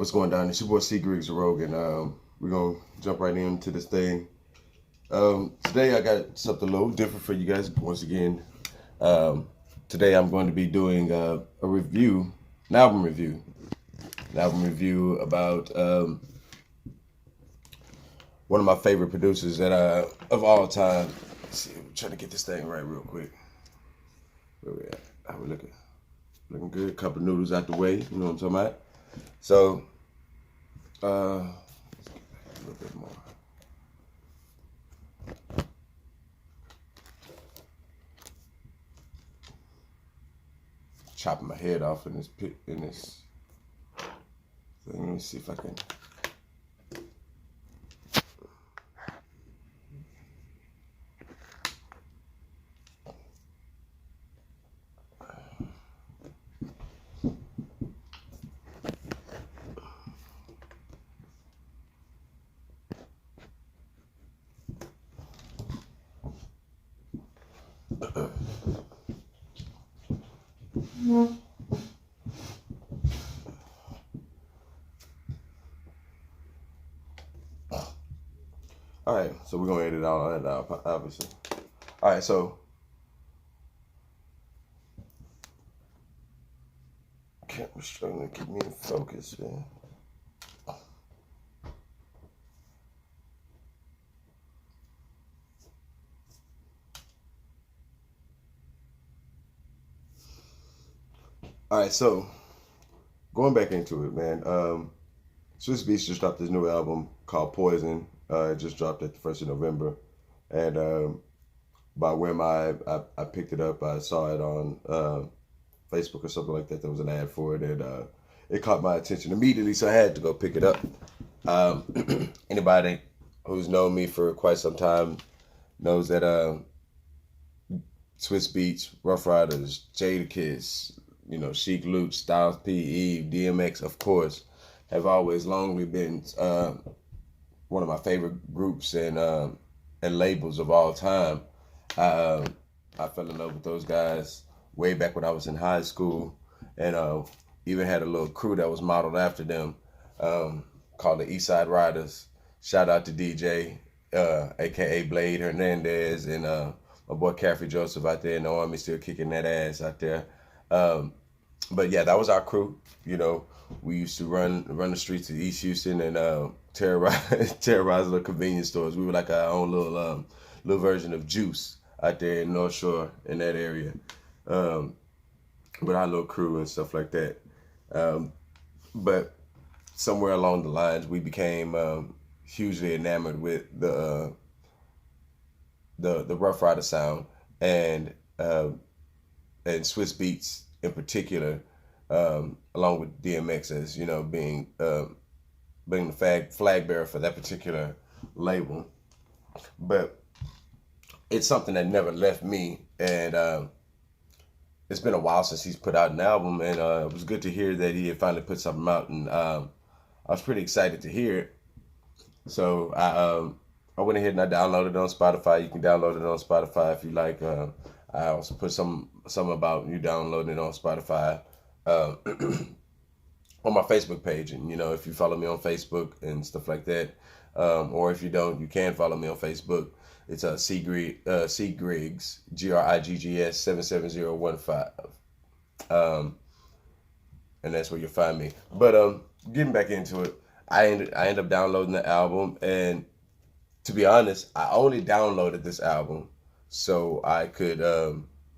What's going down? It's your boy C. Griggs Rogan. We're gonna jump right into this thing. Today I got something a little different for you guys. Once again, today I'm going to be doing a review, an album review, about one of my favorite producers that of all time. Let's see, I'm trying to get this thing right real quick. Where we at? How we looking? Looking good. Couple noodles out the way. You know what I'm talking about? So, let's get back a little bit more. Chopping my head off in this thing. Let me see if I can. All right, so we're gonna edit all that out, obviously. All right, so camera's struggling to keep me in focus, man. All right, so going back into it, man. Swizz Beatz just dropped this new album called Poison. It just dropped at the 1st of November, and by when I picked it up, I saw it on Facebook or something like that. There was an ad for it, and it caught my attention immediately, so I had to go pick it up. Anybody who's known me for quite some time knows that Swizz Beatz, Rough Riders, Jadakiss, Chic Luke, Styles P, Eve, DMX, of course, have always longly been one of my favorite groups and labels of all time. I fell in love with those guys way back when I was in high school, and even had a little crew that was modeled after them, called the Eastside Riders. Shout out to DJ, aka Blade Hernandez, and my boy Caffrey Joseph out there in the Army, still kicking that ass out there. But yeah, that was our crew. We used to run the streets of East Houston and terrorize the convenience stores. We were like our own little version of Juice out there in North Shore in that area, with our little crew and stuff like that. But somewhere along the lines, we became hugely enamored with the Rough Rider sound and Swizz Beatz in particular, along with DMX as being the flag bearer for that particular label. But it's something that never left me, and it's been a while since he's put out an album, and it was good to hear that he had finally put something out, and I was pretty excited to hear it. So I went ahead and I downloaded it on Spotify. You can download it on Spotify if you like. I also put some about you downloading it on Spotify on my Facebook page, and if you follow me on Facebook and stuff like that, or if you don't, you can follow me on Facebook. It's C Griggs, GRIGGS 77015, and that's where you'll find me. But getting back into it, I ended up downloading the album, and to be honest, I only downloaded this album so I could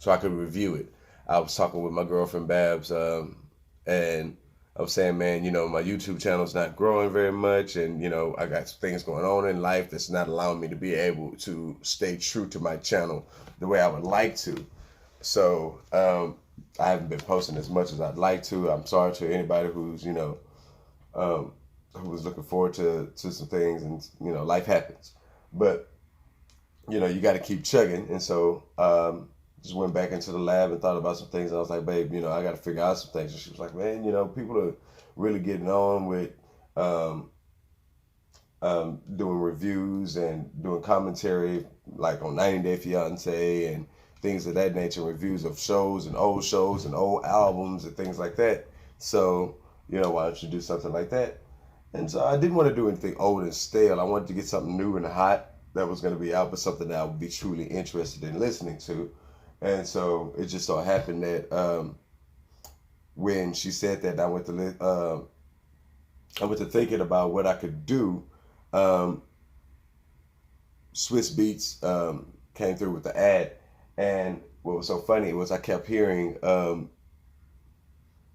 review it. I was talking with my girlfriend Babs, and I was saying, man, my YouTube channel's not growing very much, and I got things going on in life that's not allowing me to be able to stay true to my channel the way I would like to. So I haven't been posting as much as I'd like to. I'm sorry to anybody who's who was looking forward to some things, and life happens. But you got to keep chugging, and so just went back into the lab and thought about some things. And I was like, babe, I got to figure out some things. And she was like, man, people are really getting on with doing reviews and doing commentary, like on 90 Day Fiance and things of that nature, reviews of shows and old albums and things like that. So, why don't you do something like that? And so I didn't want to do anything old and stale. I wanted to get something new and hot that was going to be out, but something that I would be truly interested in listening to. And so it just so happened that when she said that, I went to thinking about what I could do. Um, Swizz Beatz came through with the ad, and what was so funny was I kept hearing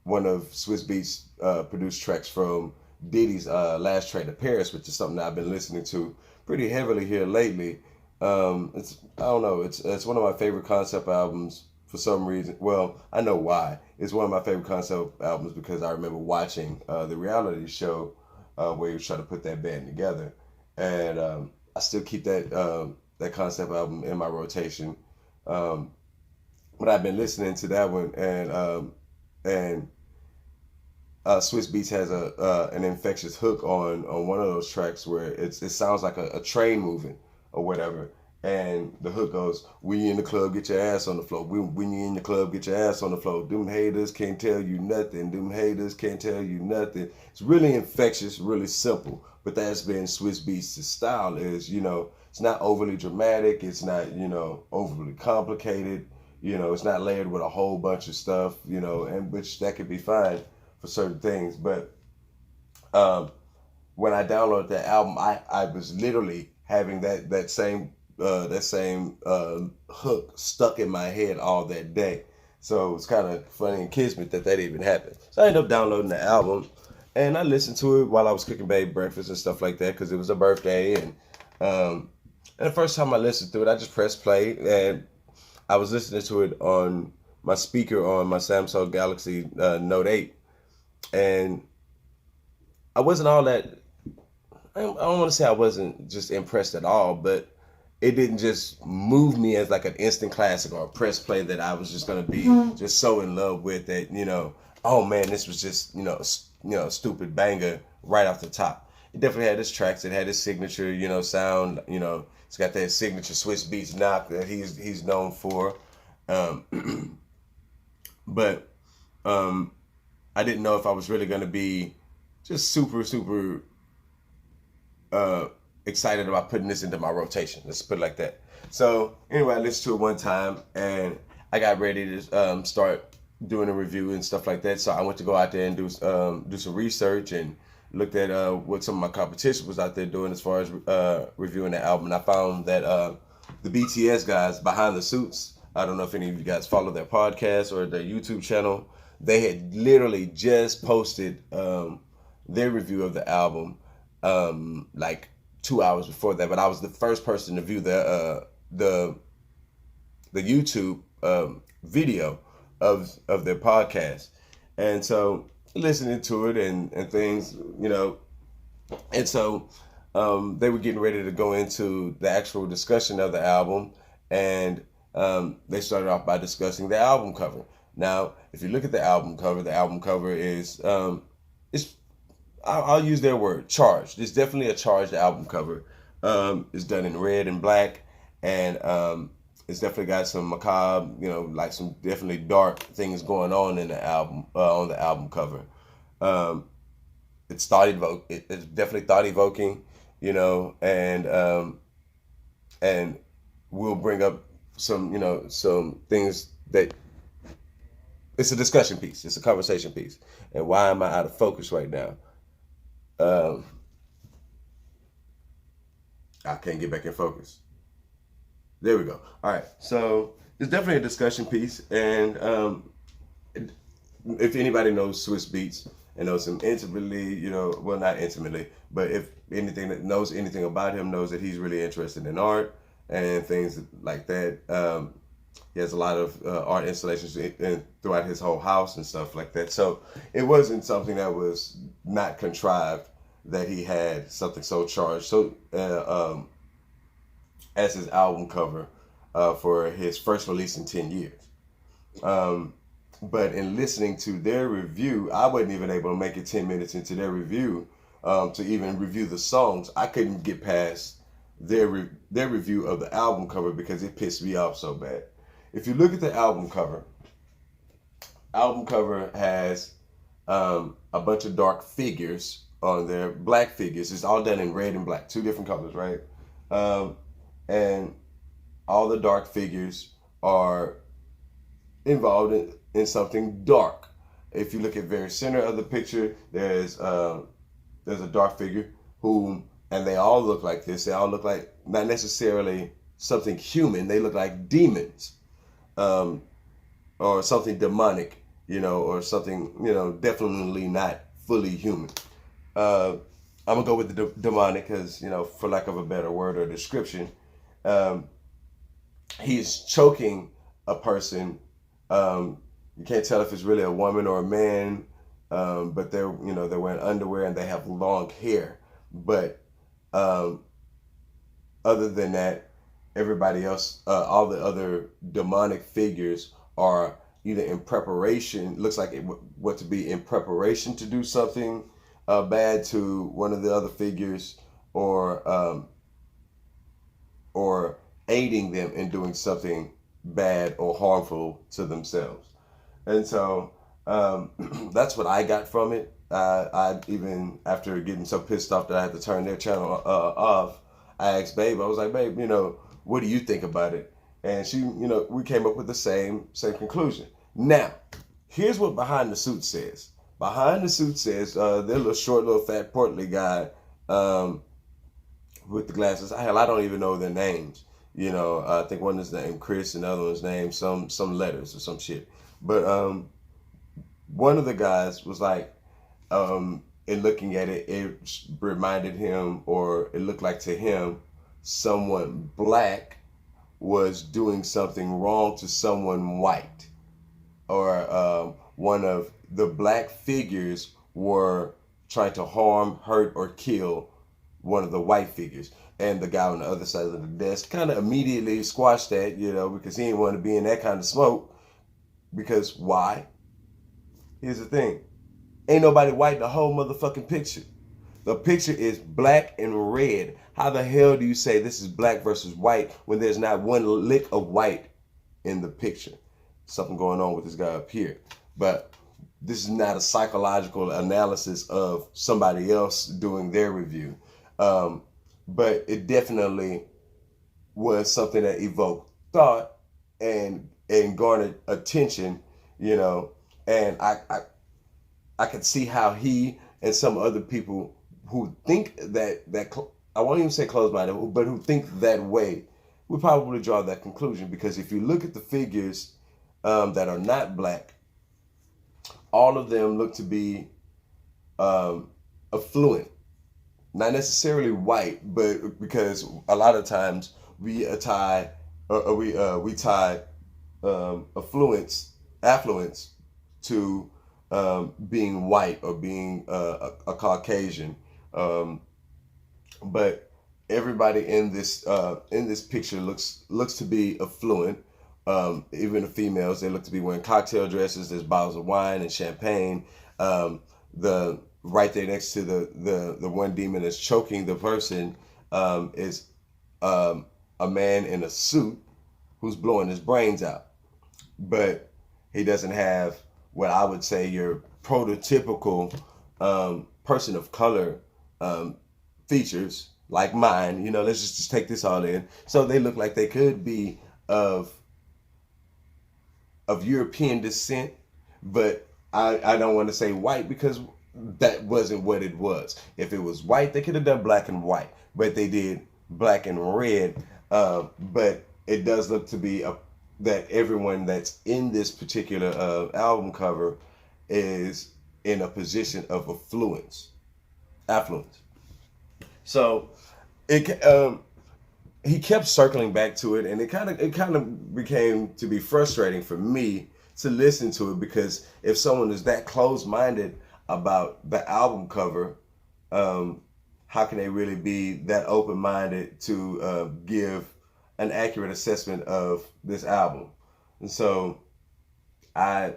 one of Swizz Beatz produced tracks from Diddy's last track to Paris, which is something that I've been listening to pretty heavily here lately. It's I don't know, it's one of my favorite concept albums for some reason. Well, I know why. It's one of my favorite concept albums because I remember watching the reality show where he was trying to put that band together, and I still keep that concept album in my rotation. Um, but I've been listening to that one, and Swizz Beatz has an infectious hook on one of those tracks where it sounds like a train moving or whatever, and the hook goes, "When you in the club, get your ass on the floor. When you in the club, get your ass on the floor. Them haters can't tell you nothing. Them haters can't tell you nothing." It's really infectious, really simple, but that's been Swizz Beatz' style. Is it's not overly dramatic. It's not overly complicated. It's not layered with a whole bunch of stuff. And which that could be fine for certain things. But when I downloaded that album, I was literally having that same hook stuck in my head all that day. So it's kind of funny and kismet that even happened. So I ended up downloading the album, and I listened to it while I was cooking babe breakfast and stuff like that because it was a birthday. And the first time I listened to it, I just pressed play, and I was listening to it on my speaker on my Samsung Galaxy Note 8, and I wasn't all that. I don't want to say I wasn't just impressed at all, but it didn't just move me as like an instant classic or a press play that I was just gonna be just so in love with that oh man, this was just a stupid banger right off the top. It definitely had its tracks. It had its signature sound. It's got that signature Swizz Beatz knock that he's known for. But I didn't know if I was really gonna be just super excited about putting this into my rotation. Let's put it like that. So anyway, I listened to it one time and I got ready to start doing a review and stuff like that. So I went to go out there and do some research and looked at what some of my competition was out there doing as far as reviewing the album. And I found that the BTS guys, Behind the Suits, I don't know if any of you guys follow their podcast or their YouTube channel, they had literally just posted their review of the album like 2 hours before that. But I was the first person to view the YouTube video of their podcast, and so listening to it and things, and so they were getting ready to go into the actual discussion of the album, and they started off by discussing the album cover. Now, if you look at the album cover is I'll use their word, charged. It's definitely a charged album cover. It's done in red and black, and it's definitely got some macabre, like some definitely dark things going on in the album, on the album cover. It's definitely thought evoking, and we'll bring up some things that it's a discussion piece, it's a conversation piece. And why am I out of focus right now? I can't get back in focus. There we go. All right. So it's definitely a discussion piece. And if anybody knows Swizz Beatz and knows him intimately, well, not intimately, but if anything that knows anything about him knows that he's really interested in art and things like that. He has a lot of art installations throughout his whole house and stuff like that. So it wasn't something that was not contrived that he had something so charged. So as his album cover for his first release in 10 years. But in listening to their review, I wasn't even able to make it 10 minutes into their review to even review the songs. I couldn't get past their review of the album cover because it pissed me off so bad. If you look at the album cover has a bunch of dark figures on there, black figures. It's all done in red and black, two different colors, right? And all the dark figures are involved in something dark. If you look at very center of the picture, there's a dark figure and they all look like this. They all look like not necessarily something human. They look like demons, or something demonic, or something, definitely not fully human. I'm gonna go with the demonic because, for lack of a better word or description, he's choking a person. You can't tell if it's really a woman or a man, but they're wearing underwear and they have long hair. But other than that, everybody else, all the other demonic figures are either in preparation, looks like what to be in preparation to do something bad to one of the other figures, or aiding them in doing something bad or harmful to themselves. And so that's what I got from it. I even, after getting so pissed off that I had to turn their channel off, I asked Babe, I was like, Babe, what do you think about it? And she, we came up with the same conclusion. Now, here's what Behind the Suit says. Behind the Suit says, their little short, little fat, portly guy with the glasses. Hell, I don't even know their names. I think one is named Chris and the other one's named some letters or some shit. But one of the guys was like, in looking at it, it reminded him, or it looked like to him, someone black was doing something wrong to someone white, or one of the black figures were trying to harm, hurt, or kill one of the white figures. And the guy on the other side of the desk kind of immediately squashed that, because he didn't want to be in that kind of smoke. Because why? Here's the thing. Ain't nobody white in the whole motherfucking picture. The picture is black and red. How the hell do you say this is black versus white when there's not one lick of white in the picture? Something going on with this guy up here. But this is not a psychological analysis of somebody else doing their review. But it definitely was something that evoked thought and garnered attention, and I could see how he and some other people who think that I won't even say closed-minded, but who think that way, would probably draw that conclusion. Because if you look at the figures that are not black, all of them look to be affluent. Not necessarily white, but because a lot of times we tie affluence to being white or being a Caucasian. But everybody in this picture looks to be affluent. Even the females, they look to be wearing cocktail dresses. There's bottles of wine and champagne. The right there next to the one demon that's choking the person is a man in a suit who's blowing his brains out. But he doesn't have what I would say your prototypical person of color features like mine. Let's just take this all in. So they look like they could be of European descent, but I don't want to say white because that wasn't what it was. If it was white, they could have done black and white, but they did black and red. But it does look to be that everyone that's in this particular album cover is in a position of affluence. So he kept circling back to it, and it kind of became to be frustrating for me to listen to it, because if someone is that close-minded about the album cover, how can they really be that open-minded to give an accurate assessment of this album? And so I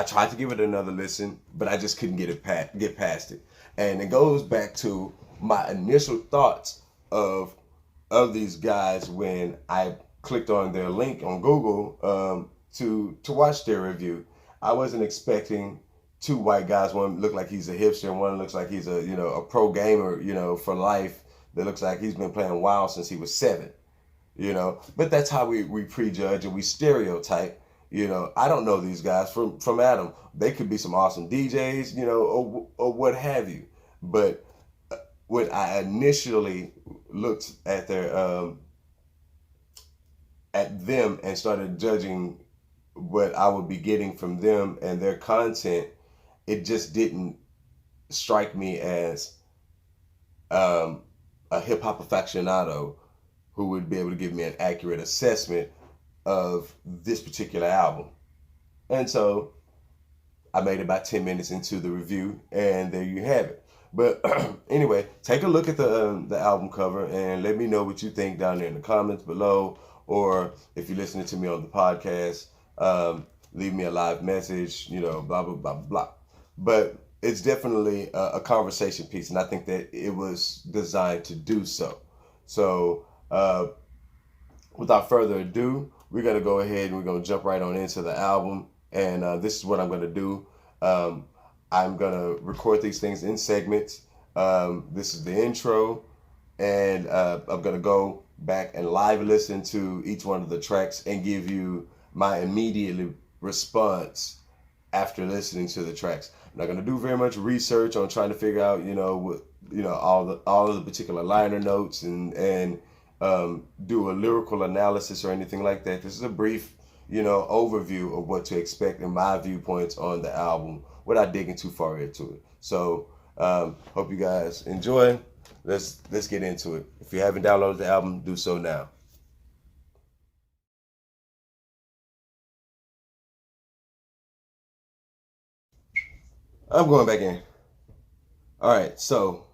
tried to give it another listen, but I just couldn't get past it. And it goes back to my initial thoughts of these guys when I clicked on their link on Google to watch their review. I wasn't expecting two white guys. One look like he's a hipster, and one looks like he's a a pro gamer, for life. That looks like he's been playing WoW since he was 7. But that's how we prejudge and we stereotype. I don't know these guys from Adam. They could be some awesome DJs, or what have you. But when I initially looked at them and started judging what I would be getting from them and their content, it just didn't strike me as a hip hop aficionado who would be able to give me an accurate assessment of this particular album. And so I made about 10 minutes into the review, and there you have it. But anyway, take a look at the album cover and let me know what you think down there in the comments below. Or if you're listening to me on the podcast, leave me a live message, blah, blah, blah, blah. But it's definitely a conversation piece, and I think that it was designed to do so. So without further ado, we're going to go ahead and we're going to jump right on into the album. And this is what I'm going to do. I'm going to record these things in segments. This is the intro, and I'm going to go back and live listen to each one of the tracks and give you my immediate response after listening to the tracks. I'm not going to do very much research on trying to figure out, all of the particular liner notes and do a lyrical analysis or anything like that. This is a brief, overview of what to expect and my viewpoints on the album without digging too far into it. So hope you guys enjoy. Let's get into it. If you haven't downloaded the album, do so now. I'm going back in. All right, so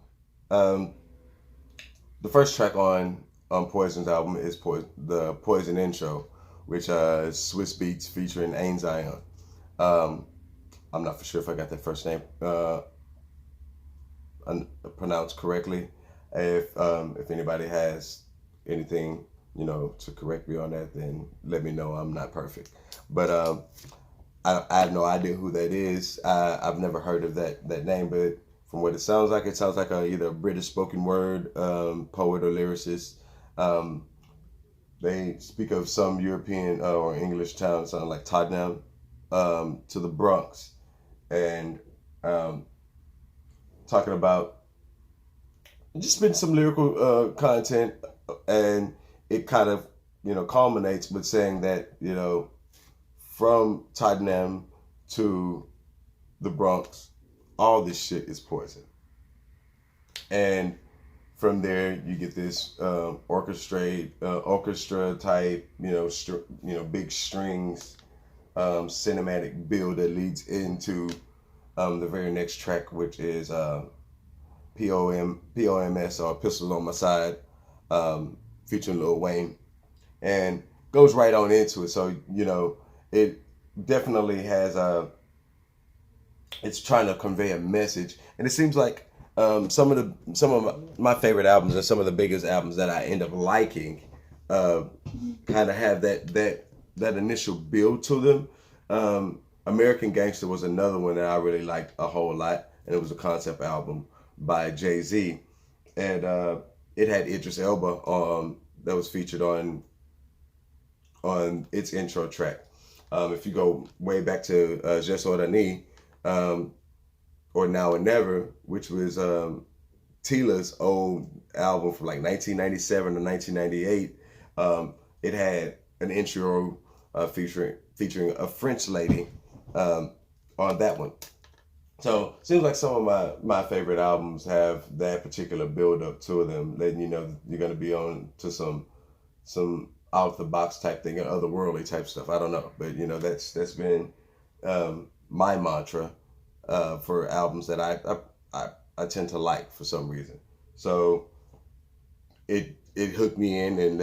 the first track on Poison's album is the Poison intro, which is Swizz Beatz featuring Ain Zion. I'm not for sure if I got that first name pronounced correctly. If anybody has anything to correct me on that, then let me know. I'm not perfect, but I have no idea who that is. I've never heard of that name, but from what it sounds like either a British spoken word poet or lyricist. They speak of some European or English town, something like Tottenham, to the Bronx, and talking about just been some lyrical content, and it kind of culminates with saying that from Tottenham to the Bronx, all this shit is poison. And from there, you get this orchestra type, big strings, cinematic build that leads into the very next track, which is POMS, or Pistol on My Side, featuring Lil Wayne, and goes right on into it. So it definitely has it's trying to convey a message, and it seems like some of my favorite albums and some of the biggest albums that I end up liking kind of have that initial build to them. American Gangster was another one that I really liked a whole lot, and it was a concept album by Jay-Z, and it had Idris Elba that was featured on its intro track. If you go way back to Je Suis Rani, or Now or Never, which was Tila's old album from like 1997 or 1998, it had an intro featuring a French lady on that one. So seems like some of my favorite albums have that particular build up to them, letting you know you're gonna be on to some out the box type thing and otherworldly type stuff. I don't know, but that's been my mantra for albums that I tend to like for some reason. So it hooked me in and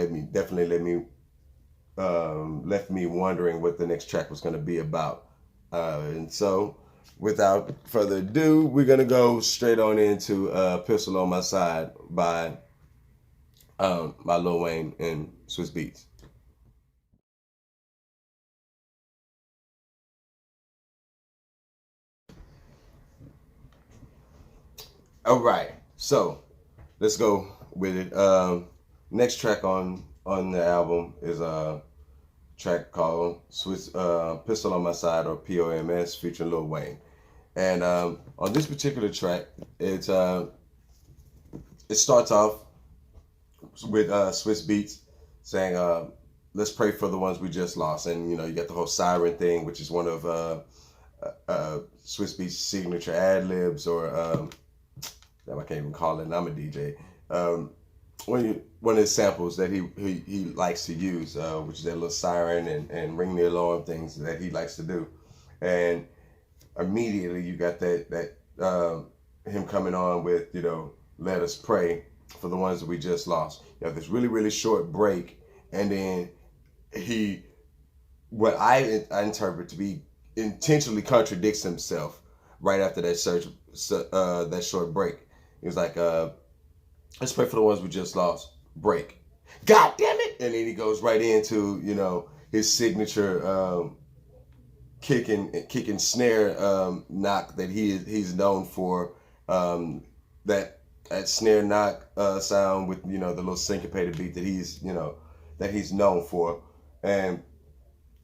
left me wondering what the next track was going to be about. And so without further ado, we're going to go straight on into Pistol on My Side by Lil Wayne and Swizz Beatz. All right, so let's go with it. Next track on the album is a track called Pistol on My Side, or POMS, featuring Lil Wayne. And on this particular track, it starts off with Swizz Beatz saying, "Let's pray for the ones we just lost." And you know, you got the whole siren thing, which is one of Swizz Beatz' signature ad libs, or I can't even call it. And I'm a DJ. One of his samples that he likes to use, which is that little siren and ring the alarm things that he likes to do, and immediately you got that him coming on with, you know, let us pray for the ones that we just lost. You have this really short break, and then what I interpret to be intentionally contradicts himself right after that short break. He was like, let's pray for the ones we just lost. Break. God damn it! And then he goes right into, you know, his signature kick and snare knock that he's known for. That snare knock sound with, you know, the little syncopated beat that he's known for. And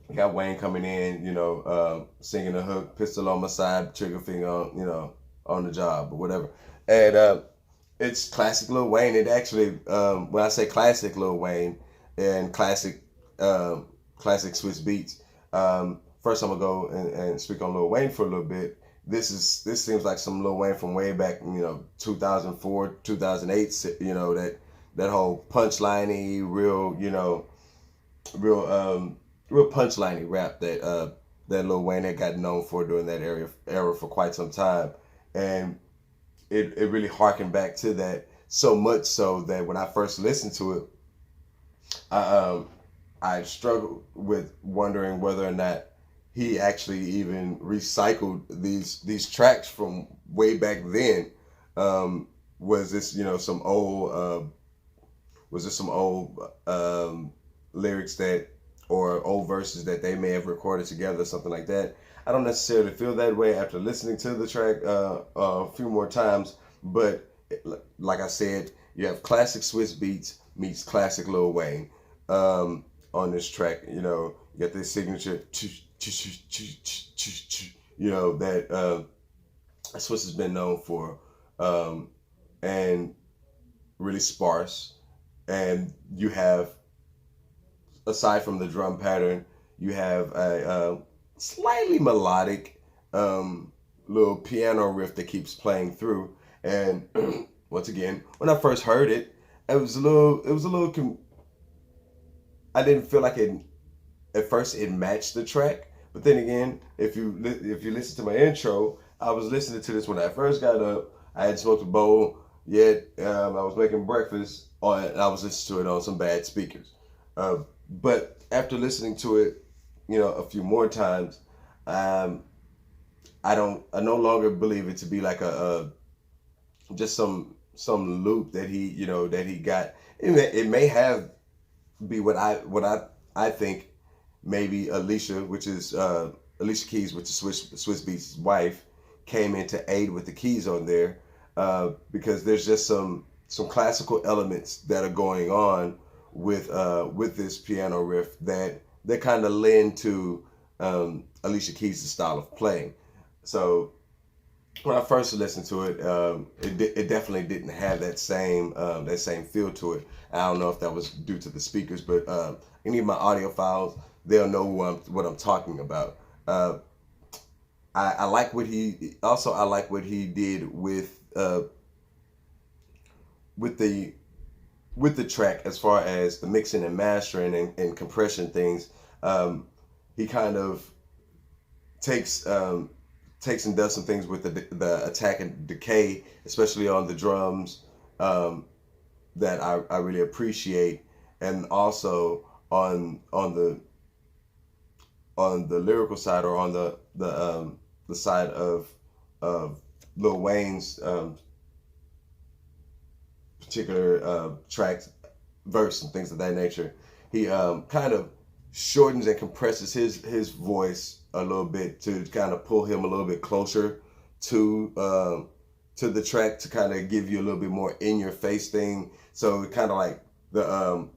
you got Wayne coming in, you know, singing the hook, pistol on my side, trigger finger on, you know, on the job or whatever. And it's classic Lil Wayne. It actually, when I say classic Lil Wayne and classic Swizz Beatz, first I'm gonna go and speak on Lil Wayne for a little bit. This seems like some Lil Wayne from way back, you know, 2004, 2008. You know, that whole punchliney, real punchliney rap that Lil Wayne had got known for during that era for quite some time, and it really harkened back to that, so much so that when I first listened to it, I struggled with wondering whether or not he actually even recycled these tracks from way back then. Was this, you know, some old lyrics that, or old verses that they may have recorded together, something like that. I don't necessarily feel that way after listening to the track a few more times, but like I said, you have classic Swizz Beatz meets classic Lil Wayne on this track. You know, you got this signature, you know, that Swizz has been known for, and really sparse. And you have, aside from the drum pattern, you have a slightly melodic little piano riff that keeps playing through. And once again, when I first heard it, I didn't feel like it at first it matched the track. But then again, if you listen to my intro, I was listening to this when I first got up. I had smoked a bowl yet. I was making breakfast, and I was listening to it on some bad speakers. But after listening to it, you know, a few more times, I no longer believe it to be like a just some loop that he got. It may have be what I think maybe Alicia, which is Alicia Keys, which is Swizz Beatz' wife, came in to aid with the keys on there, because there's just some classical elements that are going on with this piano riff that kind of lend to Alicia Keys' style of playing. So when I first listened to it, it definitely didn't have that same feel to it. I don't know if that was due to the speakers, but any of my audio files, they'll know what I'm talking about. I like what he did with the track as far as the mixing and mastering and compression things. He kind of takes and does some things with the attack and decay, especially on the drums, that I really appreciate, and also on the lyrical side, or on the side of Lil Wayne's particular tracks, verse and things of that nature. He kind of shortens and compresses his voice a little bit to kind of pull him a little bit closer to to the track to kind of give you a little bit more in your face thing. So it kind of like the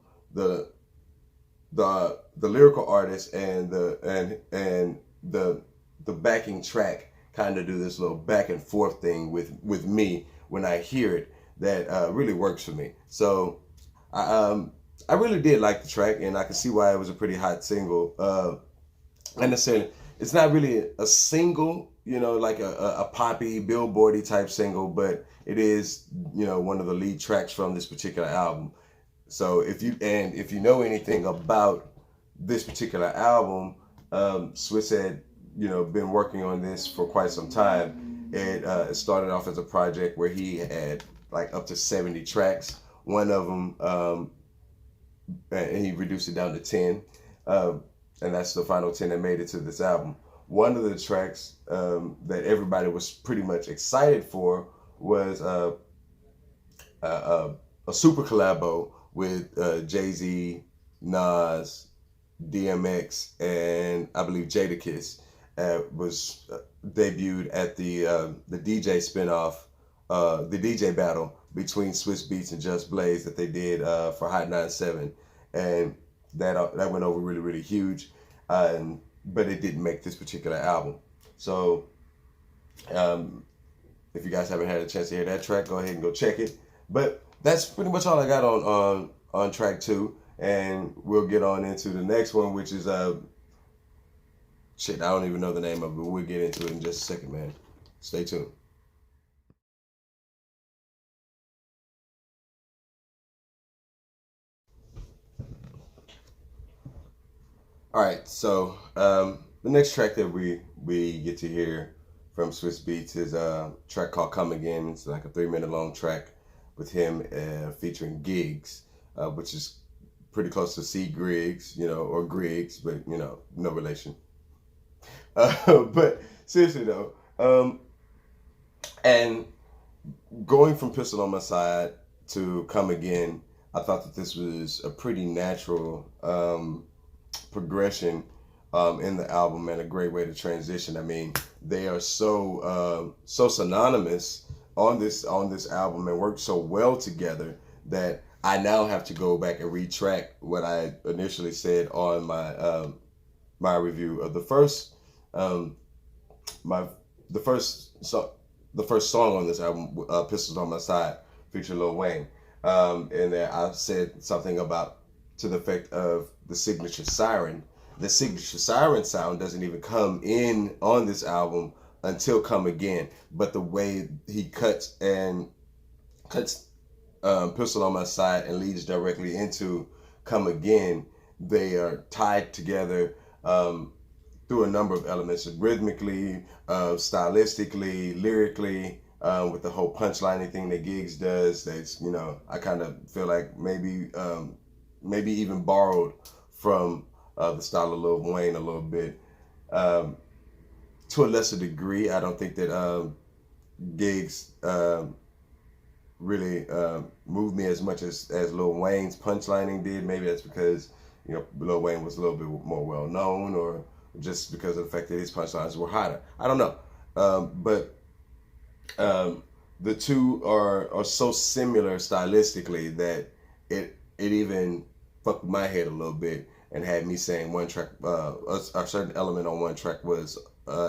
the lyrical artist and the backing track kind of do this little back and forth thing with me when I hear it that really works for me. So I really did like the track, and I can see why it was a pretty hot single. And necessarily, it's not really a single, you know, like a poppy, billboardy type single, but it is, you know, one of the lead tracks from this particular album. So if you know anything about this particular album, Swizz had, you know, been working on this for quite some time. It started off as a project where he had like up to 70 tracks. One of them, and he reduced it down to 10, and that's the final 10 that made it to this album. One of the tracks that everybody was pretty much excited for was a super collabo with Jay-Z, Nas, DMX, and I believe Jadakiss. Was debuted at the DJ spinoff, the DJ battle between Swizz Beatz and Just Blaze that they did for Hot 97, and that went over really, really huge, but it didn't make this particular album. So if you guys haven't had a chance to hear that track, go ahead and go check it. But that's pretty much all I got on track 2, and we'll get on into the next one, which is shit, I don't even know the name of it, but we'll get into it in just a second, man. Stay tuned. All right, so the next track that we get to hear from Swizz Beatz is a track called "Come Again." It's like a 3-minute long track with him featuring Giggs, which is pretty close to C. Griggs, you know, or Griggs, but you know, no relation. But seriously though, and going from "Pistol on My Side" to "Come Again," I thought that this was a pretty natural progression in the album, and a great way to transition. I mean, they are so synonymous on this album and work so well together that I now have to go back and retrack what I initially said on my my review of the first the first song on this album, "Pistols on My Side," featuring Lil Wayne, and there I said something about to the effect of the signature siren. The signature siren sound doesn't even come in on this album until "Come Again," but the way he cuts "Pistol on My Side" and leads directly into "Come Again," they are tied together through a number of elements, rhythmically, stylistically, lyrically, with the whole punchlining thing that Giggs does. That's, you know, I kind of feel like maybe even borrowed from the style of Lil Wayne a little bit. To a lesser degree, I don't think that Giggs really moved me as much as Lil Wayne's punchlining did. Maybe that's because, you know, Lil Wayne was a little bit more well known, or just because of the fact that his punchlines were hotter. I don't know. But the two are so similar stylistically that it even fucked my head a little bit and had me saying one track, a certain element on one track was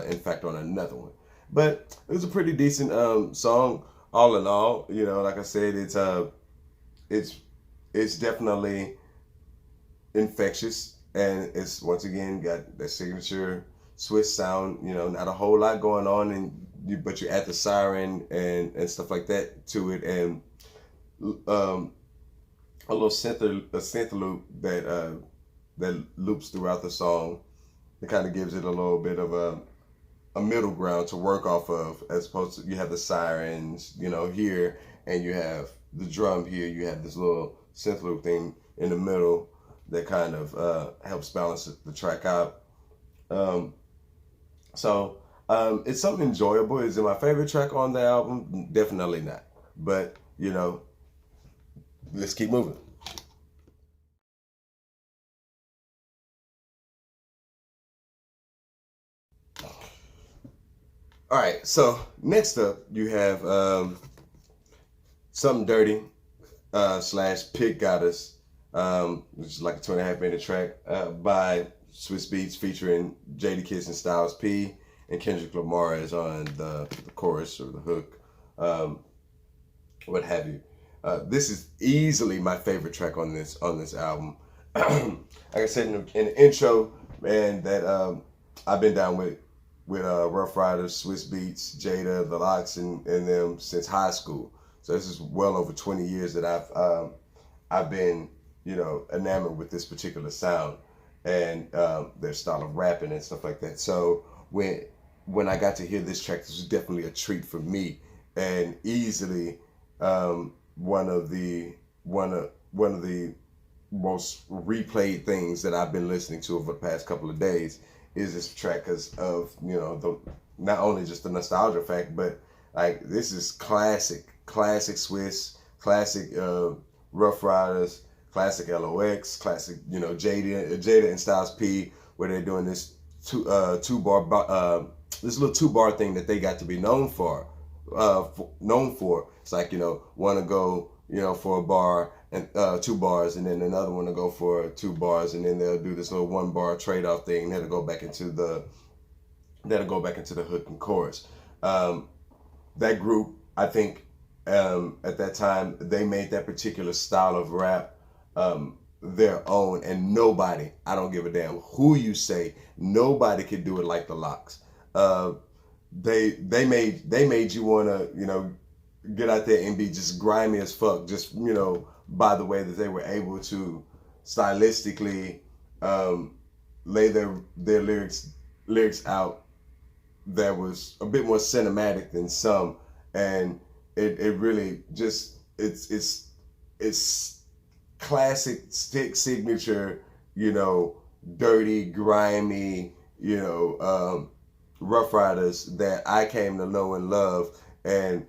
in fact on another one. But it was a pretty decent song all in all. You know, like I said, it's definitely infectious, and it's once again got that signature Swizz sound. You know, not a whole lot going on, but you add the siren and stuff like that to it, and a little synth loop that loops throughout the song. It kind of gives it a little bit of a middle ground to work off of, as opposed to, you have the sirens, you know, here, and you have the drum here. You have this little synth loop thing in the middle that kind of helps balance the track out. So it's something enjoyable. Is it my favorite track on the album? Definitely not. But, you know, let's keep moving. All right, so next up you have Something Dirty slash Pig Goddess, which is like a 2.5 minute track by Swizz Beatz featuring Jadakiss and Styles P, and Kendrick Lamar is on the chorus or the hook, what have you. This is easily my favorite track on this album. Like I said in the intro, man, that I've been down with Rough Riders, Swizz Beatz, Jada, The Lox, and them since high school. So this is well over 20 years that I've been, you know, enamored with this particular sound and their style of rapping and stuff like that. So when I got to hear this track, this was definitely a treat for me, and easily one of the most replayed things that I've been listening to over the past couple of days is this track because of, you know, the not only just the nostalgia fact, but like this is classic Swizz, classic Rough Riders, classic LOX, classic, you know, Jada and Styles P, where they're doing this two bar this little 2 bar thing that they got to be known for. It's like, you know, one to go, you know, for a bar and 2 bars, and then another one to go for 2 bars, and then they'll do this little 1 bar trade off thing. That'll go back into the hook and chorus. That group, I think, at that time, they made that particular style of rap their own, and nobody, I don't give a damn who you say, nobody could do it like the Lox. They made you wanna, you know, get out there and be just grimy as fuck, just, you know, by the way that they were able to stylistically lay their lyrics out that was a bit more cinematic than some, and it really just it's classic signature, you know, dirty, grimy, you know, Rough Riders that I came to know and love. And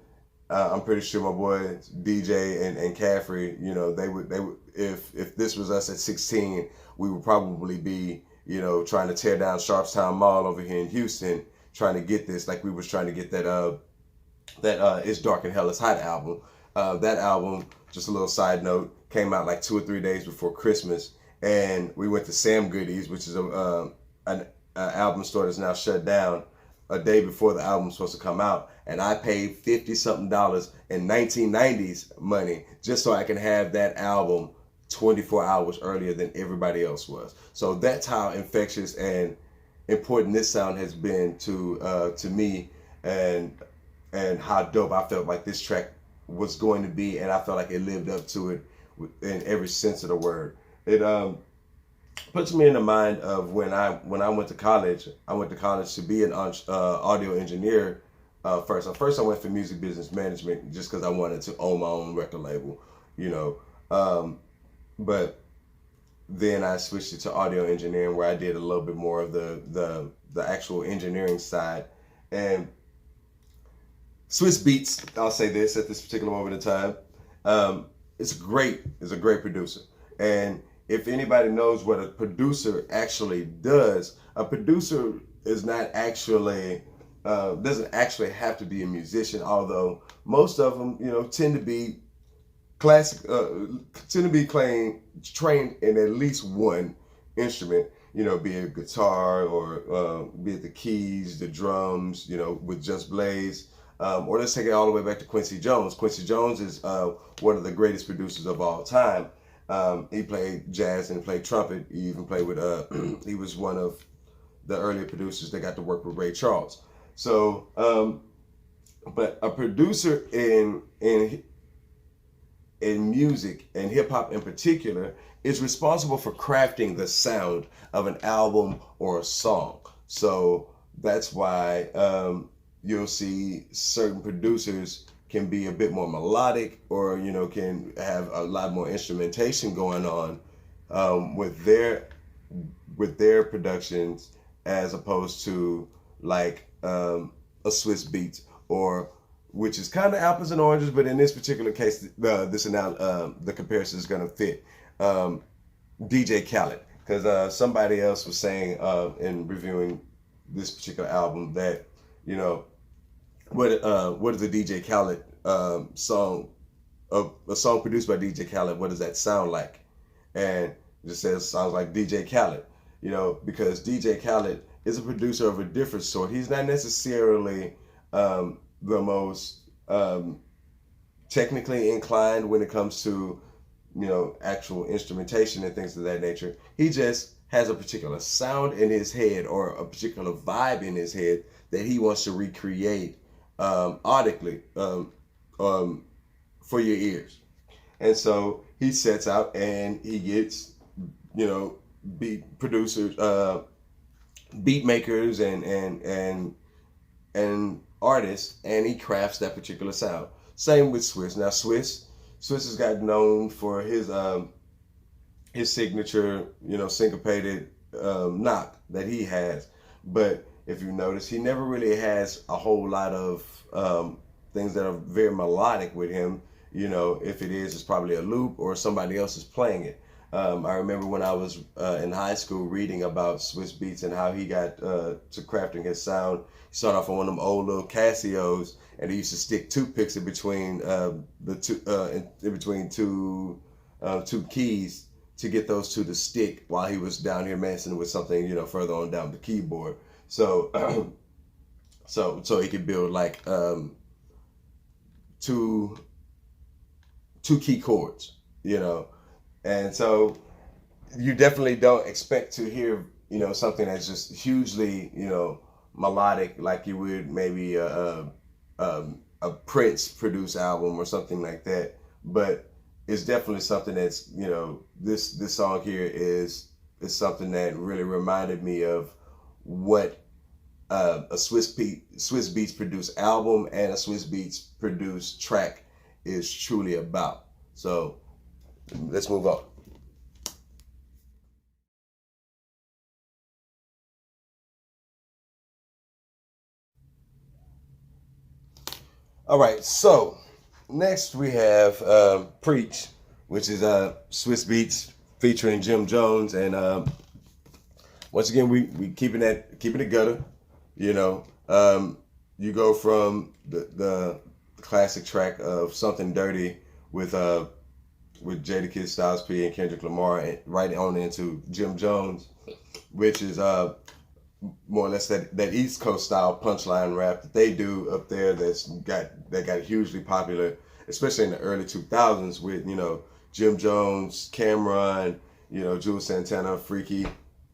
I'm pretty sure my boy DJ and Caffrey, you know, they would if this was us at 16, we would probably be, you know, trying to tear down Sharpstown Mall over here in Houston, trying to get this, like we was trying to get that It's Dark and Hell Is Hot album. That album, just a little side note, came out like 2 or 3 days before Christmas, and we went to Sam Goody's, which is an album store that's now shut down, a day before the album was supposed to come out, and I paid $50-something in 1990s money just so I can have that album 24 hours earlier than everybody else was. So that's how infectious and important this sound has been to me, and how dope I felt like this track was going to be, and I felt like it lived up to it in every sense of the word. It puts me in the mind of when I went to college. I went to college to be an audio engineer first. First I went for music business management just because I wanted to own my own record label, you know. But then I switched it to audio engineering, where I did a little bit more of the actual engineering side. And Swizz Beatz, I'll say this at this particular moment in time, is a great producer. And if anybody knows what a producer actually does, a producer is not actually doesn't actually have to be a musician, although most of them, you know, tend to be trained in at least one instrument, you know, be it guitar or be it the keys, the drums, you know, with Just Blaze. Or let's take it all the way back to Quincy Jones. Quincy Jones is one of the greatest producers of all time. He played jazz and played trumpet. He even played with, he was one of the earlier producers that got to work with Ray Charles. So, but a producer in music and hip hop in particular is responsible for crafting the sound of an album or a song. So that's why you'll see certain producers can be a bit more melodic, or, you know, can have a lot more instrumentation going on with their productions, as opposed to like a Swizz Beatz, or which is kind of apples and oranges, but in this particular case, the comparison is going to fit DJ Khaled, because somebody else was saying in reviewing this particular album that, you know, what is a DJ Khaled song, a song produced by DJ Khaled? What does that sound like? And it just says sounds like DJ Khaled, because DJ Khaled is a producer of a different sort. He's not necessarily the most technically inclined when it comes to actual instrumentation and things of that nature. He just has a particular sound in his head or a particular vibe in his head that he wants to recreate audibly for your ears. And so he sets out and he gets, beat producers, beat makers, and artists, and he crafts that particular sound. Same with Swizz. Now Swizz has got known for his signature, syncopated knock that he has. But if you notice, he never really has a whole lot of things that are very melodic with him. If it is, it's probably a loop or somebody else is playing it. I remember when I was in high school reading about Swizz Beatz and how he got to crafting his sound. He started off on one of them old little Casios, and he used to stick toothpicks in between two keys to get those two to stick while he was down here messing with something further on down the keyboard. So so he could build like two key chords, and so you definitely don't expect to hear something that's just hugely melodic like you would maybe a Prince produced album or something like that. But it's definitely something that's this song here is something that really reminded me of what a Swizz Beatz produced album and a Swizz Beatz produced track is truly about. So let's move on. All right, so next we have Preach, which is Swizz Beatz featuring Jim Jones, and once again we keeping it gutter. You go from the classic track of Something Dirty with Jadakiss, Styles P, and Kendrick Lamar, and right on into Jim Jones, which is more or less that East Coast style punchline rap that they do up there that got hugely popular, especially in the early 2000s with Jim Jones, Cameron, Jules Santana, Freaky,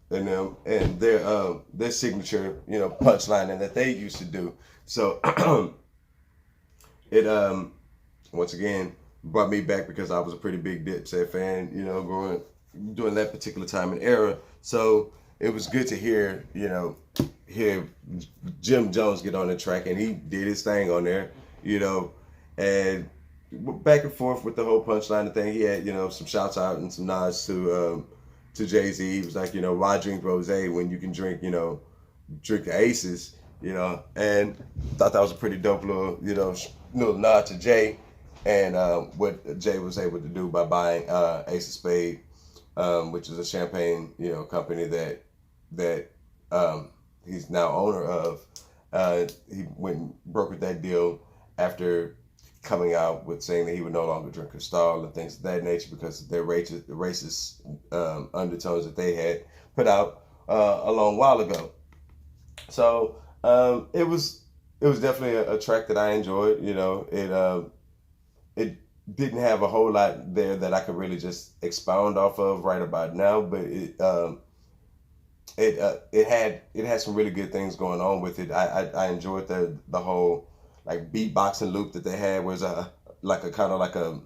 and them, and their signature punchline that they used to do. So it once again brought me back because I was a pretty big Dipset fan, during that particular time and era. So it was good to hear Jim Jones get on the track, and he did his thing on there, and back and forth with the whole punchline thing. He had, some shouts out and some nods to Jay-Z. He was like, why drink rosé when you can drink, drink the Aces, and thought that was a pretty dope little nod to Jay and what Jay was able to do by buying Ace of Spade, which is a champagne, company that he's now owner of. He went and brokered that deal after coming out with saying that he would no longer drink Cristal and things of that nature because of their racist undertones that they had put out a long while ago. So it was definitely a track that I enjoyed. It didn't have a whole lot there that I could really just expound off of right about now, but it had some really good things going on with it. I enjoyed the whole like beatboxing loop that they had was a kind of like a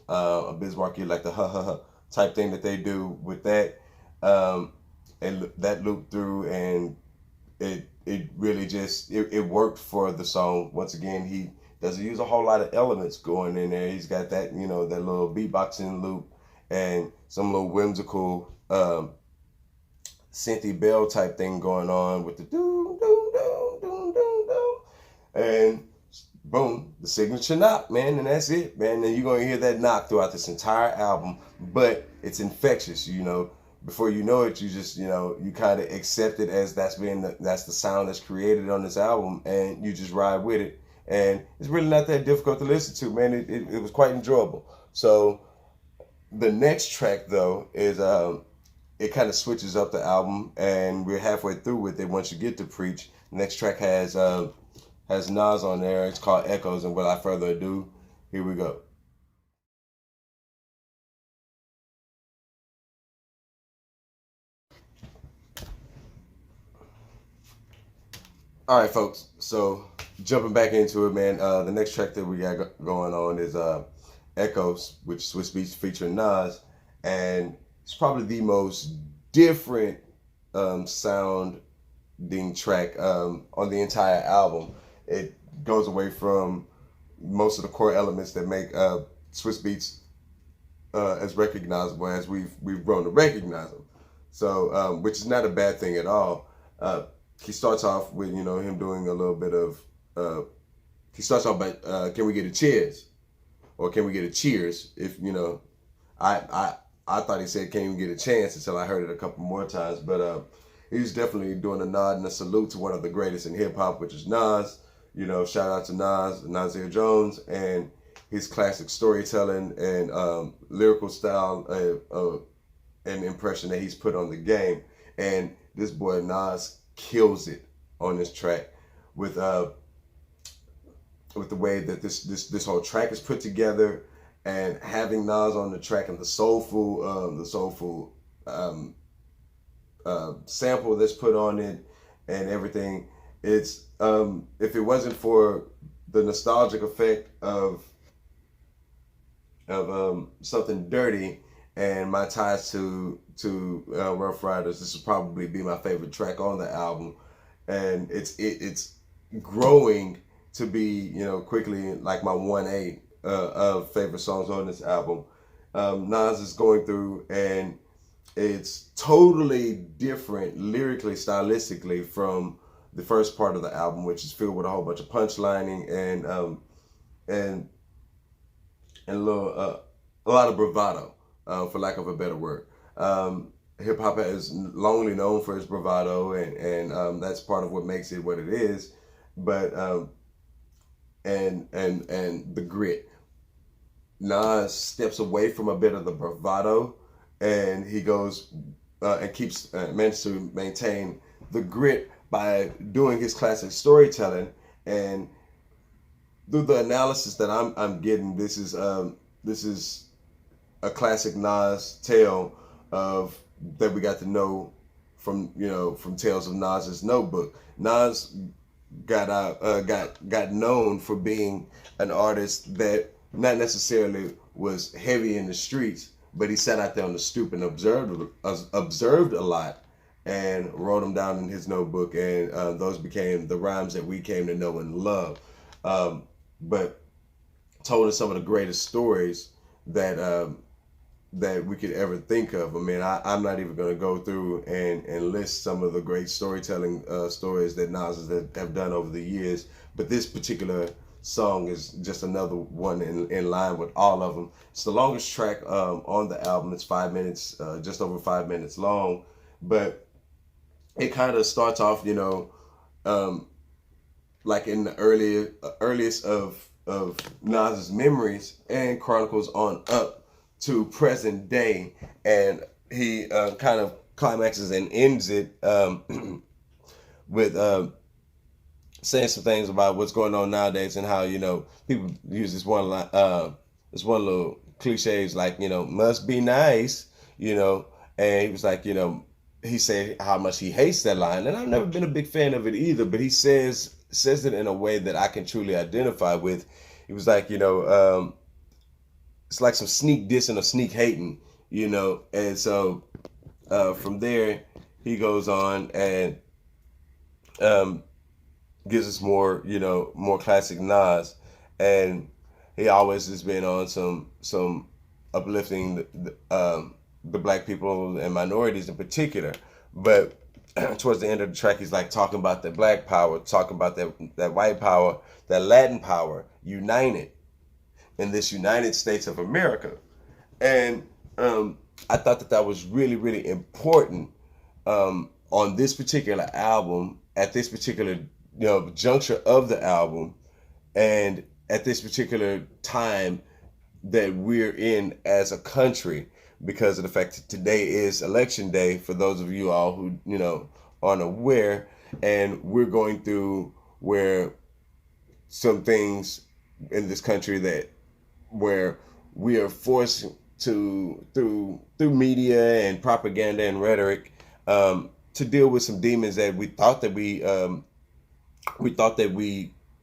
Bismarcky, like the ha ha ha type thing that they do with that, and that loop through, and it really just it worked for the song. Once again, he doesn't use a whole lot of elements going in there. He's got that that little beatboxing loop and some little whimsical Cynthia Bell type thing going on with the doom doom doom doom doom doom, and boom, the signature knock, man, and that's it, man. And you're gonna hear that knock throughout this entire album, but it's infectious, Before you know it, you just, you kind of accept it as that's the sound that's created on this album, and you just ride with it. and it's really not that difficult to listen to, man. It was quite enjoyable. So the next track though is it kind of switches up the album, and we're halfway through with it. Once you get to Preach, the next track has Nas on there. It's called Echoes, and without further ado, here we go. All right, folks. So jumping back into it, man. The next track that we got going on is Echoes, which Swizz Beatz featuring Nas, and it's probably the most different sounding track on the entire album. It goes away from most of the core elements that make Swizz Beatz as recognizable as we've grown to recognize them. So, which is not a bad thing at all. He starts off with him doing a little bit of. He starts off by "Can we get a cheers?" or "Can we get a cheers?" If I thought he said "Can we get a chance?" until I heard it a couple more times. But he's definitely doing a nod and a salute to one of the greatest in hip hop, which is Nas. Shout out to Nas, Nasir Jones, and his classic storytelling and lyrical style and impression that he's put on the game. And this boy Nas kills it on this track with the way that this whole track is put together, and having Nas on the track and the soulful sample that's put on it and everything. It's if it wasn't for the nostalgic effect of something dirty and my ties to Rough Riders, this would probably be my favorite track on the album, and it's growing to be quickly like my 1A of favorite songs on this album. Nas is going through, and it's totally different lyrically, stylistically from the first part of the album, which is filled with a whole bunch of punchlining and a lot of bravado, for lack of a better word. Hip hop is longly known for its bravado, and that's part of what makes it what it is. But and the grit. Nas steps away from a bit of the bravado, and he goes and keeps manages to maintain the grit by doing his classic storytelling. And through the analysis that I'm getting, this is a classic Nas tale of that we got to know from Tales of Nas's Notebook. Nas got known for being an artist that not necessarily was heavy in the streets, but he sat out there on the stoop and observed a lot and wrote them down in his notebook, and those became the rhymes that we came to know and love. But told us some of the greatest stories that we could ever think of. I mean, I'm not even going to go through and list some of the great storytelling stories that Nas have done over the years, but this particular song is just another one in line with all of them. It's the longest track on the album. It's 5 minutes, just over 5 minutes long, but it kind of starts off, like in the earliest of Nas's memories, and chronicles on up to present day, and he kind of climaxes and ends it with saying some things about what's going on nowadays, and how people use this one little cliches like must be nice, and he was like he said how much he hates that line, and I've never been a big fan of it either, but he says it in a way that I can truly identify with. He was like it's like some sneak dissing or sneak hating, and so from there he goes on and gives us more classic Nas, and he always has been on some uplifting the black people and minorities in particular. But towards the end of the track, he's like talking about the black power, talking about that white power, that Latin power, united in this United States of America. And I thought that was really, really important on this particular album, at this particular juncture of the album, And at this particular time that we're in as a country, because of the fact that today is election day, for those of you all who, aren't aware, and we're going through where some things in this country that where we are forced to through media and propaganda and rhetoric, to deal with some demons that we thought that we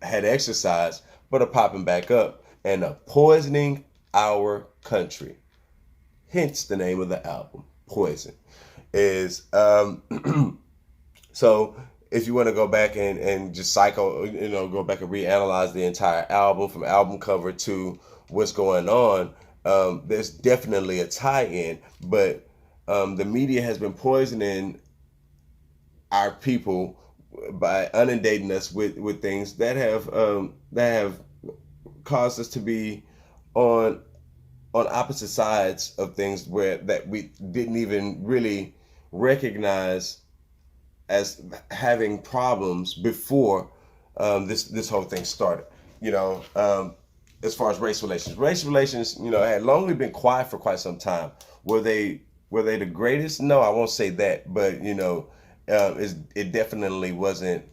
had exercised, but are popping back up and are poisoning our country. Hence the name of the album, Poison. Is so if you want to go back and just go back and reanalyze the entire album from album cover to what's going on, there's definitely a tie-in, but the media has been poisoning our people by inundating us with things that have caused us to be on opposite sides of things that we didn't even really recognize as having problems before this whole thing started. As far as race relations, had long been quiet for quite some time. Were they the greatest? No, I won't say that, but it definitely wasn't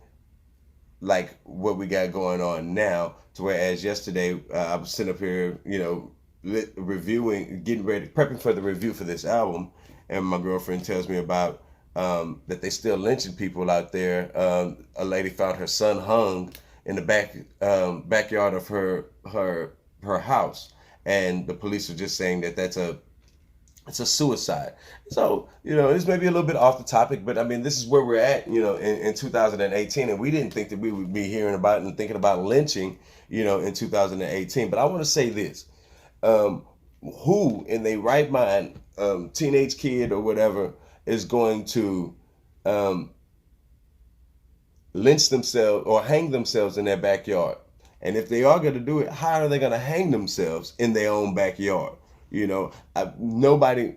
like what we got going on now. To whereas yesterday I was sitting up here, reviewing, getting ready, prepping for the review for this album, and my girlfriend tells me about that they still lynching people out there. A lady found her son hung in the backyard of her house, and the police are just saying that it's a suicide. So, this may be a little bit off the topic, but I mean, this is where we're at, in 2018, and we didn't think that we would be hearing about and thinking about lynching, in 2018. But I want to say this, who in their right mind, teenage kid or whatever, is going to lynch themselves or hang themselves in their backyard? And if they are going to do it, how are they going to hang themselves in their own backyard? Nobody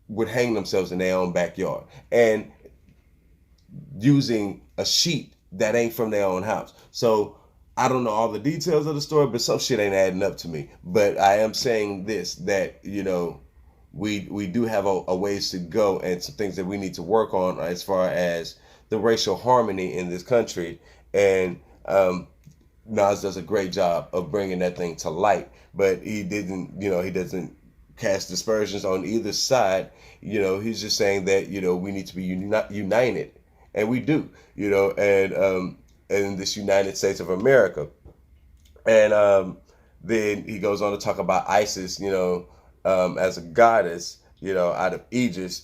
would hang themselves in their own backyard and using a sheet that ain't from their own house. So I don't know all the details of the story, but some shit ain't adding up to me. But I am saying this, that, we do have a ways to go and some things that we need to work on as far as the racial harmony in this country. And Nas does a great job of bringing that thing to light, but he doesn't cast dispersions on either side. He's just saying that, we need to be united, and we do, and in this United States of America. And then he goes on to talk about ISIS, as a goddess, out of Egypt,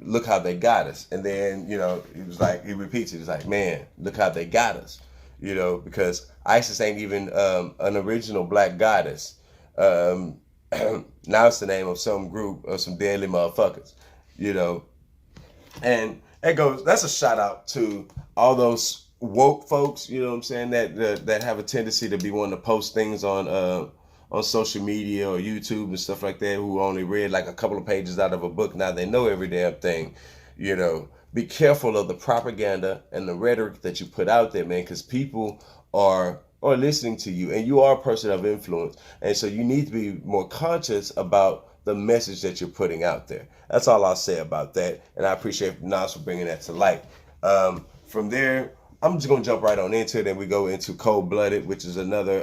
look how they got us. And then, he repeats it, he's like, man, look how they got us, because ISIS ain't even an original black goddess. Now it's the name of some group of some deadly motherfuckers, and that's a shout out to all those woke folks, that have a tendency to be wanting to post things on social media or YouTube and stuff like that, who only read like a couple of pages out of a book. Now they know every damn thing. Be careful of the propaganda and the rhetoric that you put out there, man, because people are listening to you, and you are a person of influence, and so you need to be more conscious about the message that you're putting out there. That's all I'll say about that, and I appreciate Nas for bringing that to light. From there, I'm just gonna jump right on into it, and we go into Cold Blooded, which is another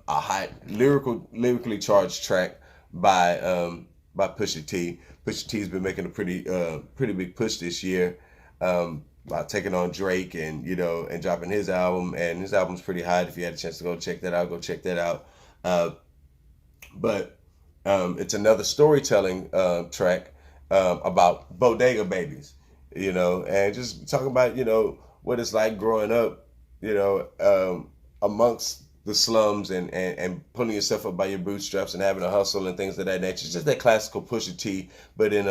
a hot lyrically charged track by Pusha T. Pusha T's been making a pretty big push this year, by taking on Drake and and dropping his album, and his album's pretty hot. If you had a chance to go check that out, go check that out. But it's another storytelling track about bodega babies, and just talking about what it's like growing up, amongst the slums and pulling yourself up by your bootstraps and having a hustle and things of that nature. Just that classical Pusha T, but in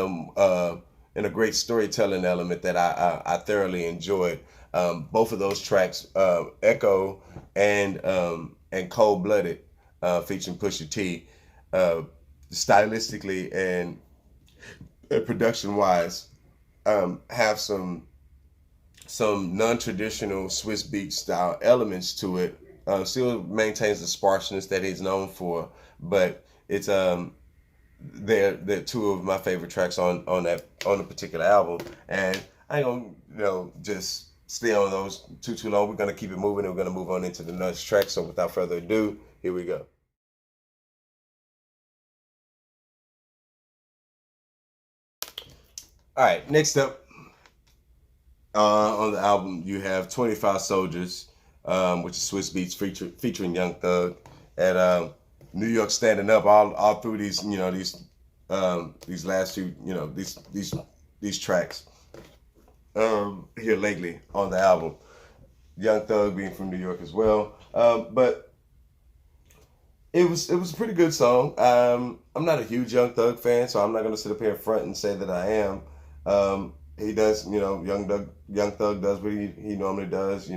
a great storytelling element that I thoroughly enjoyed. Both of those tracks, Echo and Cold Blooded, featuring Pusha T, stylistically and production wise, have some non-traditional Swizz Beatz style elements to it, still maintains the sparseness that he's known for, but it's they're two of my favorite tracks on the particular album, and I ain't gonna just stay on those too long. We're gonna keep it moving, and we're gonna move on into the next track. So without further ado, here we go. All right, next up on the album you have 25 Soldiers, which is Swizz Beatz featuring Young Thug, and New York standing up all through these these last few these tracks here lately on the album. Young Thug being from New York as well, but it was a pretty good song. I'm not a huge Young Thug fan, so I'm not gonna sit up here in front and say that I am. He does, Young Thug does what he normally does.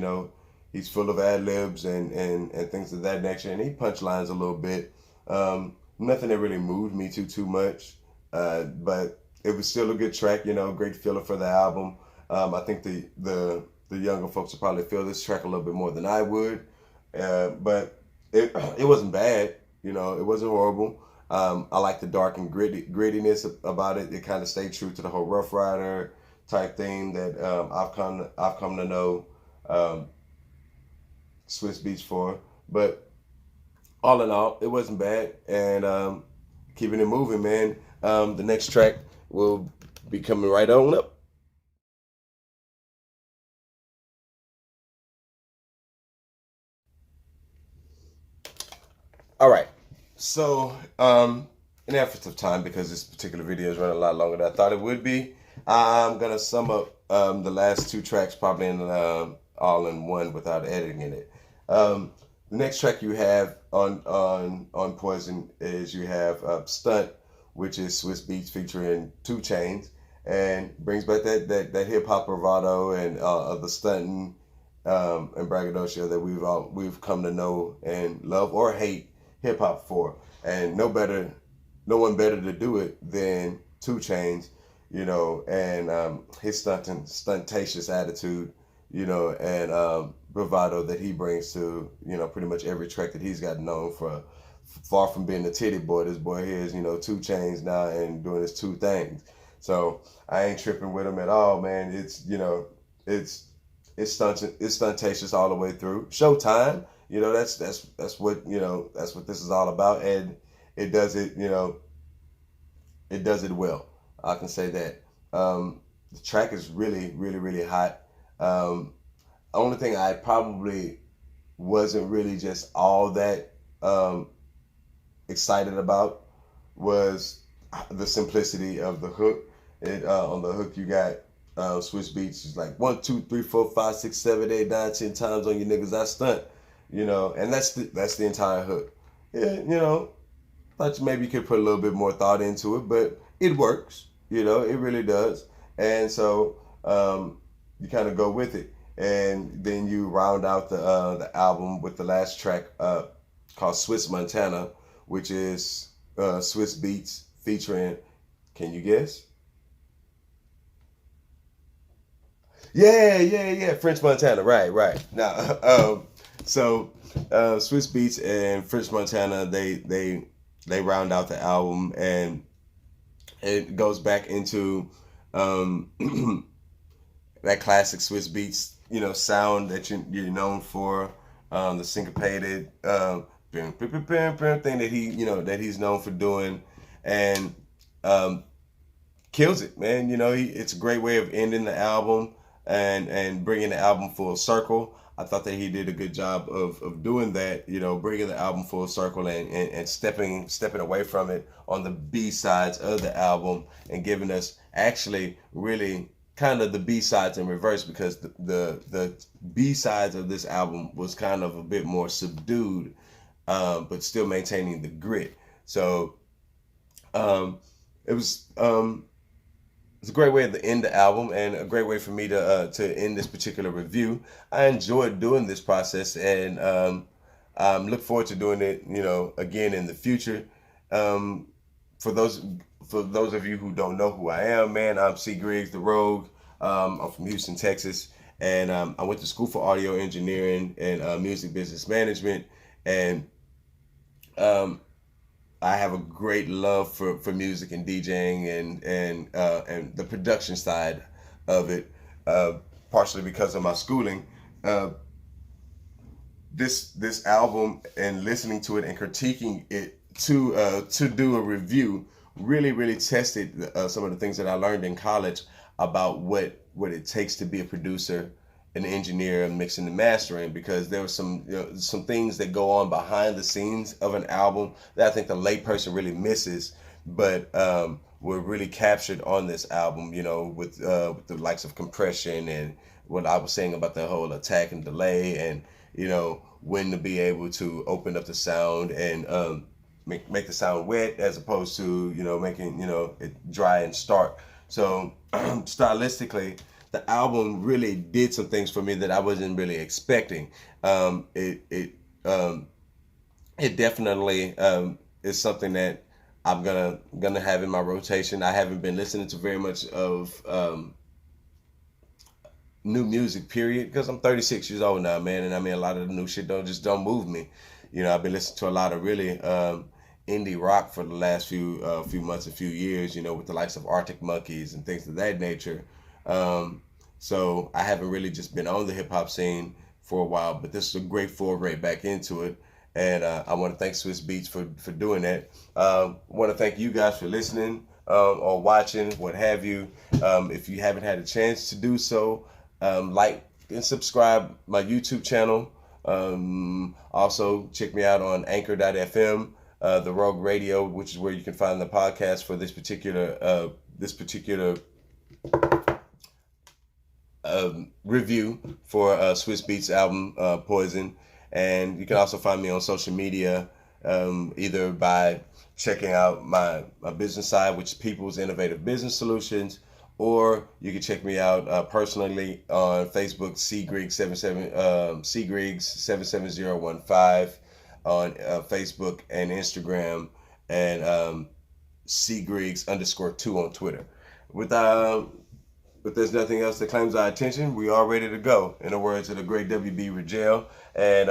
He's full of ad libs and things of that nature, and he punchlines a little bit. Nothing that really moved me too much, but it was still a good track. Great filler for the album. I think the younger folks will probably feel this track a little bit more than I would, but it wasn't bad. It wasn't horrible. I like the dark and grittiness about it. It kind of stayed true to the whole Rough Rider type thing that I've come to know Swizz Beatz for. But all in all, it wasn't bad. And keeping it moving, man. The next track will be coming right on up. All right. So, in the efforts of time, because this particular video is running a lot longer than I thought it would be, I'm gonna sum up the last two tracks probably in all in one without editing in it. The next track you have on Poison is you have Stunt, which is Swizz Beatz featuring 2 Chainz, and brings back that hip hop bravado and of the stunting and braggadocio that we've come to know and love or hate hip hop for, and no one better to do it than 2 Chainz, and his stuntatious attitude, and bravado that he brings to pretty much every track that he's got known for. Far from being a titty boy, this boy here is 2 Chainz now and doing his 2 things. So I ain't tripping with him at all, man. It's stantatious all the way through. Showtime, that's what this is all about, and it does it, it does it well. I can say that. The track is really hot. Only thing I probably wasn't really just all that excited about was the simplicity of the hook. On the hook you got Swizz Beatz is like 1, 2, 3, 4, 5, 6, 7, 8, 9, 10 times on you niggas I stunt, and that's the entire hook. Yeah, thought maybe you could put a little bit more thought into it, but it works. It really does. And so you kind of go with it, and then you round out the album with the last track called Swiss Montana, which is Swizz Beatz featuring. Can you guess? Yeah. French Montana. Right. Now, so Swizz Beatz and French Montana, they round out the album, and it goes back into that classic Swizz Beatz, sound that you're known for, the syncopated thing that he's known for doing, and kills it, man. It's a great way of ending the album and bringing the album full circle. I thought that he did a good job of doing that, bringing the album full circle and stepping away from it on the B-sides of the album and giving us actually really kind of the B-sides in reverse, because the B-sides of this album was kind of a bit more subdued, but still maintaining the grit. So it was it's a great way to end the album, and a great way for me to end this particular review. I enjoyed doing this process, and look forward to doing it, again in the future. For those of you who don't know who I am, man, I'm C. Griggs, the Rogue. I'm from Houston, Texas, And I went to school for audio engineering and music business management. And I have a great love for music and DJing and the production side of it, partially because of my schooling. Uh, this album and listening to it and critiquing it to do a review really tested some of the things that I learned in college about what it takes to be a producer, an engineer, and mixing and mastering, because there were some things that go on behind the scenes of an album that I think the layperson really misses, but were really captured on this album. With the likes of compression and what I was saying about the whole attack and delay, and when to be able to open up the sound and make the sound wet as opposed to making it dry and stark. So stylistically, the album really did some things for me that I wasn't really expecting. It definitely is something that I'm gonna have in my rotation. I haven't been listening to very much of new music, period, because I'm 36 years old now, man, and I mean a lot of the new shit don't move me. I've been listening to a lot of really indie rock for the last few months, a few years, with the likes of Arctic Monkeys and things of that nature. So I haven't really just been on the hip hop scene for a while, but this is a great foray back into it. And I want to thank Swizz Beatz for doing that. I want to thank you guys for listening or watching, what have you. If you haven't had a chance to do so, like and subscribe my YouTube channel. Also, check me out on Anchor.fm, the Rogue Radio, which is where you can find the podcast for this particular review for Swizz Beatz album Poison. And you can also find me on social media, either by checking out my business side, which is People's Innovative Business Solutions, or you can check me out personally on Facebook, cgriggs77015 on Facebook and Instagram, and cgriggs_2 on Twitter. But there's nothing else that claims our attention. We are ready to go, in the words of the great W.B. Rigel. And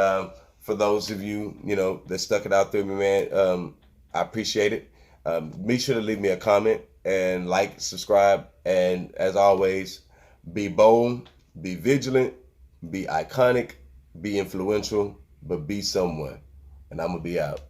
for those of you, that stuck it out through me, man, I appreciate it. Be sure to leave me a comment and like, subscribe. And as always, be bold, be vigilant, be iconic, be influential, but be someone. And I'm going to be out.